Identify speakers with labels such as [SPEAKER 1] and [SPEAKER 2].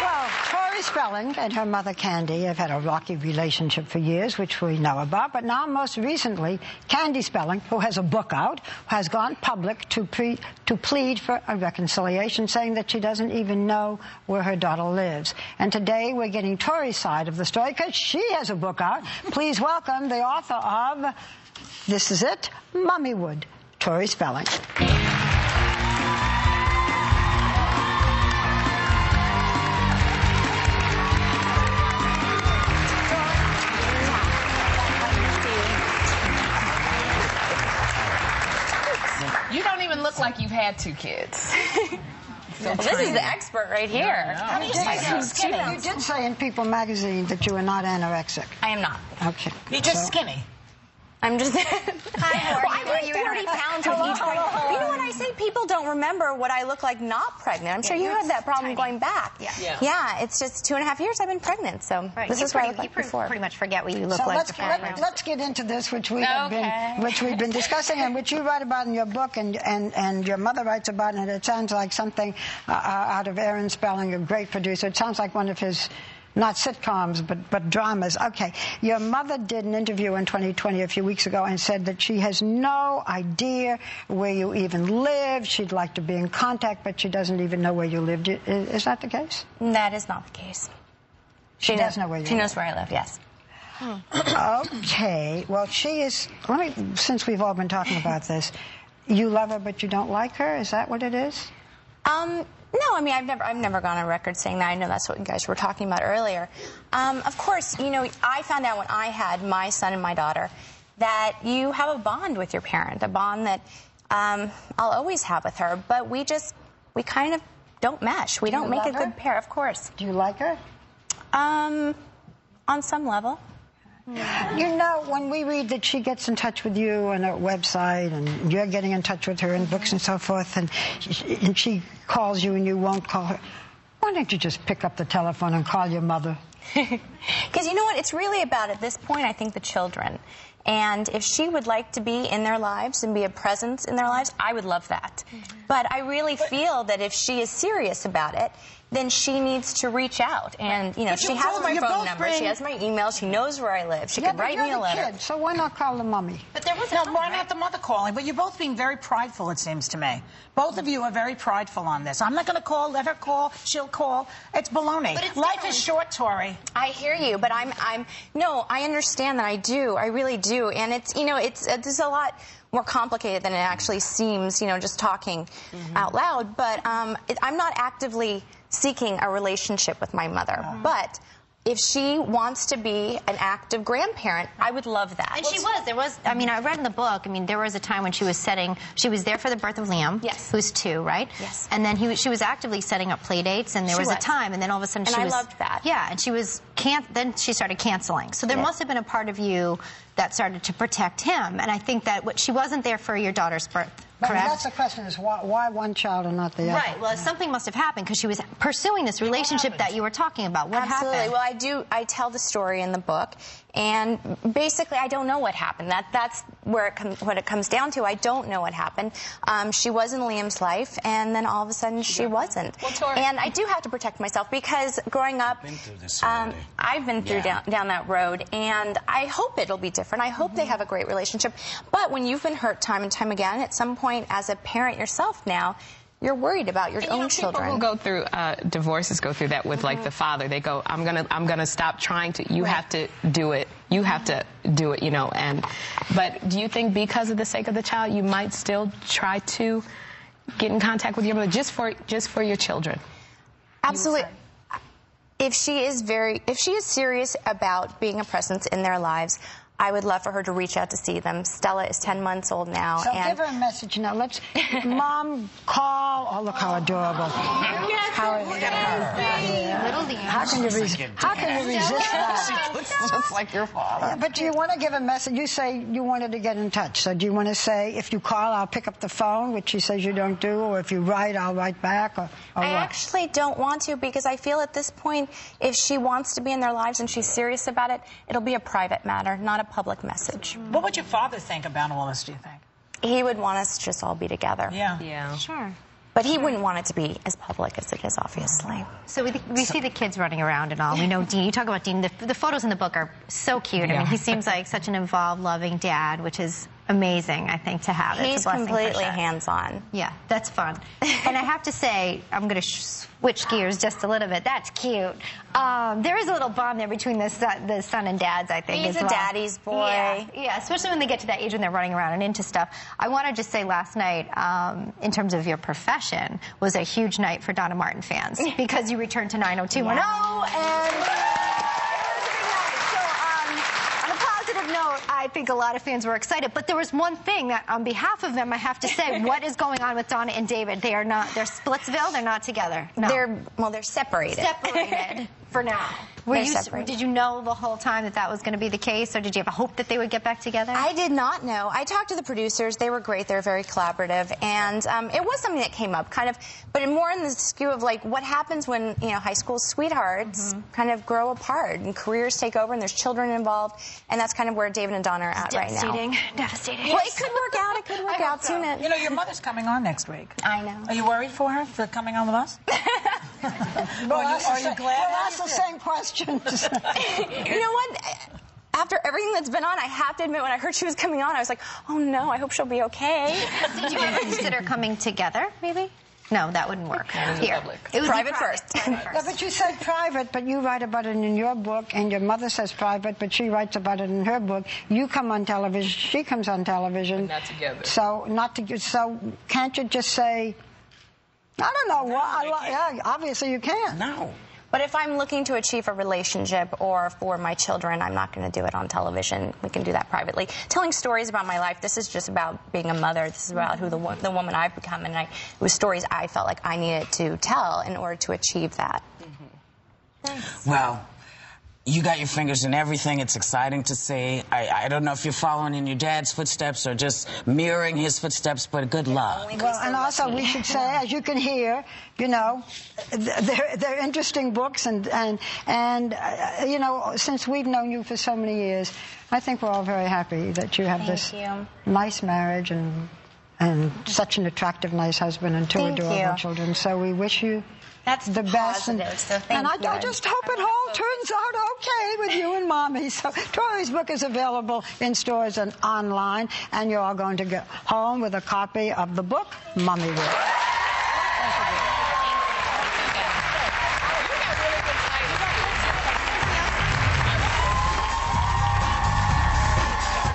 [SPEAKER 1] Well, Tori Spelling and her mother Candy have had a rocky relationship for years, which we know about. But now, most recently, Candy Spelling, who has a book out, has gone public to plead for a reconciliation, saying that she doesn't even know where her daughter lives. And today, we're getting Tori's side of the story because she has a book out. Please welcome the author of This Is It, Mummywood, Tori Spelling.
[SPEAKER 2] You don't even look like you've had 2 kids.
[SPEAKER 3] Well, this is the expert right here.
[SPEAKER 1] No. You did say in People magazine that you were not anorexic.
[SPEAKER 3] I am not.
[SPEAKER 1] Okay.
[SPEAKER 4] You're just skinny.
[SPEAKER 3] I'm just... I weigh 40 pounds with each weight. You know what I say? People don't remember what I look like not pregnant. I'm sure you had that problem going back. Yeah, it's just 2.5 years I've been pregnant, so this is what I look like before.
[SPEAKER 5] Pretty much forget what you look
[SPEAKER 1] so
[SPEAKER 5] like.
[SPEAKER 1] Let's get into this, which we've been discussing, and which you write about in your book, and your mother writes about, and it sounds like something out of Aaron Spelling, a great producer. It sounds like one of his... not sitcoms, but dramas. Okay, your mother did an interview in 2020 a few weeks ago and said that she has no idea where you even live. She'd like to be in contact, but she doesn't even know where you live. Is that the case?
[SPEAKER 3] That is not the case.
[SPEAKER 1] She does know where you live.
[SPEAKER 3] She knows where I live, yes.
[SPEAKER 1] Okay, well, she is... since we've all been talking about this, you love her, but you don't like her? Is that what it is?
[SPEAKER 3] No, I mean, I've never gone on record saying that. I know that's what you guys were talking about earlier. Of course, you know, I found out when I had my son and my daughter that you have a bond with your parent, a bond that I'll always have with her, but we kind of don't mesh. We don't make a good pair, of course.
[SPEAKER 1] Do you like her?
[SPEAKER 3] On some level.
[SPEAKER 1] You know, when we read that she gets in touch with you on her website, and you're getting in touch with her in books and so forth, and she calls you and you won't call her, why don't you just pick up the telephone and call your mother?
[SPEAKER 3] Because you know what? It's really about, at this point, I think, the children. And if she would like to be in their lives and be a presence in their lives, I would love that. But I really feel that if she is serious about it, then she needs to reach out. And, you know, she has my phone number, she has my email, she knows where I live, she can write me a letter.
[SPEAKER 1] Kid, so why not call the mummy?
[SPEAKER 4] But there was why not the mother calling? But you're both being very prideful, it seems to me. Both of you are very prideful on this. I'm not going to call, let her call, she'll call. It's baloney. Life is short, Tori.
[SPEAKER 3] I hear you, but no, I understand that. I do. I really do. And it's, you know, it's a lot more complicated than it actually seems, you know, just talking out loud. But I'm not actively seeking a relationship with my mother. But if she wants to be an active grandparent, I would love that.
[SPEAKER 5] And there was, I mean, I read in the book, I mean, there was a time when she was there for the birth of Liam, who's 2, right?
[SPEAKER 3] Yes.
[SPEAKER 5] And then she was actively setting up play dates, and there was a time, and then all of a sudden
[SPEAKER 3] I loved that.
[SPEAKER 5] Yeah, and then she started canceling. So there must have been a part of you that started to protect him, and I think that she wasn't there for your daughter's birth. Correct?
[SPEAKER 1] That's the question, is why one child and not the other?
[SPEAKER 5] Right. Well, something must have happened because she was pursuing this relationship that you were talking about. What happened?
[SPEAKER 3] Well, I tell the story in the book, and basically I don't know what happened. That's where what it comes down to. I don't know what happened. She was in Liam's life, and then all of a sudden she wasn't. And I do have to protect myself because growing up, I've been through down that road, and I hope it'll be different. I hope they have a great relationship. But when you've been hurt time and time again, at some point as a parent yourself now, you're worried about your own children.
[SPEAKER 2] People who go through divorces go through that with like the father. They go, I'm gonna stop trying to. You have to do it. You have to do it. You know. But do you think because of the sake of the child, you might still try to get in contact with your mother just for your children?
[SPEAKER 3] Absolutely. If she is serious about being a presence in their lives, I would love for her to reach out to see them. Stella is 10 months old now.
[SPEAKER 1] So give her a message now. Let's, Mom, call. Oh, look how adorable. How can you resist that?
[SPEAKER 2] She looks just like your father.
[SPEAKER 1] Yeah, but do you want to give a message? You say you wanted to get in touch. So do you want to say, if you call, I'll pick up the phone, which she says you don't do, or if you write, I'll write back, or
[SPEAKER 3] I actually don't want to, because I feel at this point, if she wants to be in their lives and she's serious about it, it'll be a private matter, not a public message.
[SPEAKER 4] What would your father think about all this, do you think?
[SPEAKER 3] He would want us to just all be together.
[SPEAKER 4] Yeah.
[SPEAKER 5] Sure.
[SPEAKER 3] But he wouldn't want it to be as public as it is, obviously.
[SPEAKER 5] So we see the kids running around and all. We know Dean. You talk about Dean. The photos in the book are so cute. I mean, he seems like such an involved, loving dad, which is amazing, I think, to have.
[SPEAKER 3] He's completely hands-on.
[SPEAKER 5] Yeah, that's fun. And I have to say, I'm going to switch gears just a little bit. That's cute. There is a little bond there between the son and dads, I think,
[SPEAKER 3] He's
[SPEAKER 5] as well.
[SPEAKER 3] a daddy's boy.
[SPEAKER 5] Yeah, especially when they get to that age when they're running around and into stuff. I want to just say last night, in terms of your profession, was a huge night for Donna Martin fans because you returned to 90210 and... note, I think a lot of fans were excited, but there was one thing that on behalf of them I have to say, what is going on with Donna and David? They're Splitsville, they're not together. No.
[SPEAKER 3] They're separated.
[SPEAKER 5] Separated for now. Did you know the whole time that was going to be the case, or did you have a hope that they would get back together?
[SPEAKER 3] I did not know. I talked to the producers. They were great. They were very collaborative, and it was something that came up, kind of, but more in the skew of like what happens when high school sweethearts kind of grow apart and careers take over and there's children involved, and that's kind of where David and Donna are at right now.
[SPEAKER 5] Devastating.
[SPEAKER 3] Well, it could work out. It could work out. Tune in.
[SPEAKER 4] You know, your mother's coming on next week.
[SPEAKER 3] I know.
[SPEAKER 4] Are you worried for her for coming on with us? Are you glad?
[SPEAKER 1] We'll ask the same questions.
[SPEAKER 3] You know what? After everything that's been on, I have to admit, when I heard she was coming on, I was like, oh no, I hope she'll be okay.
[SPEAKER 5] Did you ever consider coming together, maybe? No, that wouldn't work. Here.
[SPEAKER 3] It was private first.
[SPEAKER 1] Yeah, but you said private, but you write about it in your book, and your mother says private, but she writes about it in her book. You come on television, she comes on television.
[SPEAKER 2] But not together.
[SPEAKER 1] So can't you just say, I don't know, yeah, obviously you can.
[SPEAKER 4] No.
[SPEAKER 3] But if I'm looking to achieve a relationship or for my children, I'm not going to do it on television. We can do that privately. Telling stories about my life, this is just about being a mother. This is about who the woman I've become. And it was stories I felt like I needed to tell in order to achieve that.
[SPEAKER 6] Thanks. Well, you got your fingers in everything. It's exciting to see. I don't know if you're following in your dad's footsteps or just mirroring his footsteps, but good luck.
[SPEAKER 1] Well, and also we should say, as you can hear, they're interesting books, and since we've known you for so many years, I think we're all very happy that you have this nice marriage and such an attractive, nice husband and two adorable children. So we wish you the best. And I just hope it all turns out okay with you and Mommy. So Tori's book is available in stores and online, and you're all going to get home with a copy of the book Mommy Will.